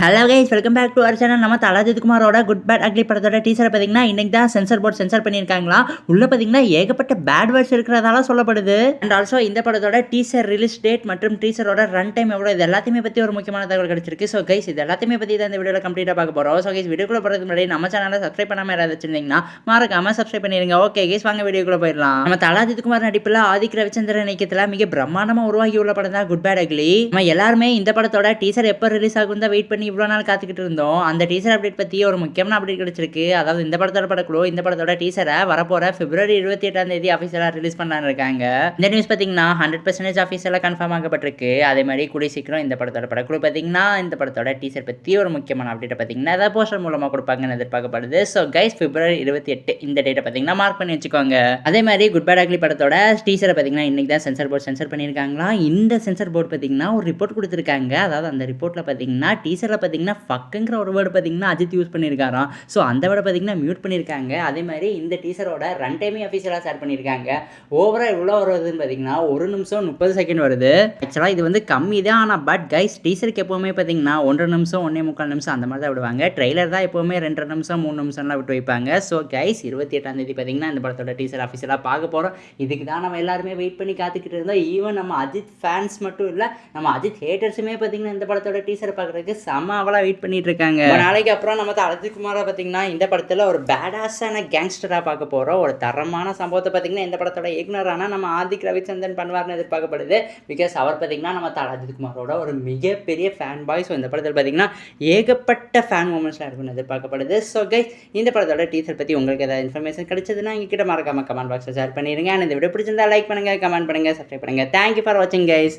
Hello guys, welcome back to our channel. நம்ம தலாஜித் குமாரோட good bad ugly படத்தோட டீசரை பார்த்தீங்கன்னா இன்னைக்கு தான் சென்சர் போர்ட் சென்சர் பண்ணியிருக்காங்களா. உள்ள பார்த்தீங்கன்னா ஏகப்பட்ட பேட் வேர்ட்ஸ் இருக்கிறதால சொல்லப்படுது. அண்ட் ஆல்சோ இந்த படத்தோட டீசர் ரிலீஸ் டேட் மற்றும் டீசரோட ரன் டைம் எவ்வளோ, இது எல்லாத்தையுமே பற்றி ஒரு முக்கியமான தகவல் கிடைச்சிருக்கு. ஸோ கைஸ், இது எல்லாத்தையுமே பற்றி தான் இந்த வீடியோவில் கம்ப்ளீட்டாக பார்க்க போகிறோம். ஸோ கைஸ், வீடியோக்குள்ள போகிறதுக்கு முன்னாடி நம்ம சேனலை சப்ஸ்கிரைப் பண்ணாமல் யாராவது வச்சிருந்தீங்கன்னா மறக்காம சப்ஸ்கிரைப் பண்ணிருங்க. ஓகே கைஸ், வாங்க வீடியோக்குள்ள போயிடலாம். நம்ம தலாஜித் குமார் நடிப்பில் ஆதிக் ரவிச்சந்திரன் இயக்கத்தில் மிக பிரம்மாண்டமாக உருவாகி உள்ள படம் தான் குட் பேட் அக்லி. நம்ம எல்லாருமே இந்த படத்தோட டீசர் எப்போ ரிலீஸ் ஆகும் தான் வெயிட் பண்ணி இவ்வளோ நாள் காத்துக்கிட்டு இருந்தோம். அந்த டீசர் அப்டேட் பத்தி ஒரு முக்கியமான அப்டேட் கிடைச்சிருக்கு. அதாவது இந்த படத்தோட படக்குழு இந்த படத்தோட டீசரை வரப்போற பிப்ரவரி 28 ஆஃபீஷியலா ரிலீஸ் பண்ணலான்னு இருக்காங்க. இந்த நியூஸ் பார்த்தீங்கன்னா 100% ஆஃபீஷியலா கன்ஃபார்ம் ஆகப்பட்டிருக்கு. அதே மாதிரி கூடிய சீக்கிரம் இந்த படத்தோட படக்குழு பார்த்தீங்கன்னா இந்த படத்தோட டீசர் பத்தி ஒரு முக்கியமான அப்டேட் பார்த்தீங்கன்னா ஏதாவது போஸ்டர் மூலமா கொடுப்பாங்கன்னு எதிர்பார்க்கப்படுது. ஸோ கைஸ், பிப்ரவரி 28 இந்த டேட்டை பார்த்தீங்கன்னா மார்க் பண்ணி வச்சுக்கோங்க. அதே மாதிரி குட் பேட் அக்லி படத்தோட டீசரை பார்த்தீங்கன்னா இன்னைக்கு தான் சென்சர் போர்ட் சென்சர் பண்ணியிருக்காங்களா. இந்த சென்சர் போர்ட் பார்த்தீங்கன்னா ஒரு ரிப்போர்ட் கொடுத்துருக்காங்க. அதாவது அந்த ரிப்போர்ட்ல பார்த்தீங்கன்னா டீசர்ல பார்த்தீங்கன்னா ஃபக்குங்கிற ஒரு வேர்டு பார்த்தீங்கன்னா அஜித் யூஸ் பண்ணியிருக்காராம். ஸோ அந்த வேர்டை பார்த்தீங்கன்னா மியூட் பண்ணியிருக்காங்க. அதே மாதிரி இந்த டீசரோட ரன் டைமே அஃபீஷியலாக ஷேர் பண்ணியிருக்காங்க. ஓவராக எவ்வளோ வருதுன்னு பார்த்தீங்கன்னா 1 நிமிஷம் 30 செகண்ட் வருது. ஆக்சுவலாக இது வந்து கம்மி தான். ஆனால் பட் கைஸ், டீசருக்கு எப்போவுமே பார்த்தீங்கன்னா 1.5 நிமிஷம் 1.25 நிமிஷம் அந்த மாதிரி தான் விடுவாங்க. ட்ரெய்லர் தான் எப்போவுமே 2.5 நிமிஷம் 3 நிமிஷம்லாம் விட்டு வைப்பாங்க. ஸோ கைஸ், 28 பார்த்தீங்கன்னா இந்த படத்தோட டீசர் அஃபீஷியலாக பார்க்க போகிறோம். இதுக்கு தான் நம்ம எல்லாருமே வெயிட் பண்ணி காத்துக்கிட்டு இருந்தோம். ஈவன் நம்ம அஜித் ஃபேன்ஸ் மட்டும் இல்லை, நம்ம அஜித் ஹேட்டர்ஸுமே பார்த்தீங்கன்னா இந்த படத்தோட டீசரை பார்க்குறதுக்கு செம்ம அவளாக வெயிட் பண்ணிட்டு இருக்காங்க. நாளைக்கு அப்புறம் நம்ம தலாஜித் குமாரை பார்த்தீங்கன்னா இந்த படத்தில் ஒரு பேடாஸான கேங்ஸ்டராக பார்க்க போகிறோம். ஒரு தரமான சம்பவத்தை பார்த்தீங்கன்னா இந்த படத்தோட இயக்குனரான நம்ம ஆதிக் ரவிச்சந்திரன் பண்ணுவார்னு எதிர்பார்க்கப்படுது. பிகாஸ் அவர் பார்த்தீங்கன்னா நம்ம தலாஜித் குமாரோட ஒரு மிகப்பெரிய ஃபேன் பாய். ஸோ இந்த படத்தில் பார்த்தீங்கன்னா ஏகப்பட்ட ஃபேன் மூமெண்ட்ஸ்லாம் இருக்குன்னு எதிர்பார்க்கப்படுது. ஸோ கைஸ், இந்த படத்தோட டீசர் பற்றி உங்களுக்கு ஏதாவது இன்ஃபர்மேஷன் கிடைச்சதுன்னா எங்ககிட்ட மறக்காம கமெண்ட் பாக்ஸில் ஷேர் பண்ணிடுங்க. அண்ட் இந்த வீடியோ பிடிச்சிருந்தா லைக் பண்ணுங்கள், கமெண்ட் பண்ணுங்கள், சப்ஸ்கிரைப் பண்ணுங்கள். தேங்க்யூ ஃபார் வாட்சிங் கைஸ்.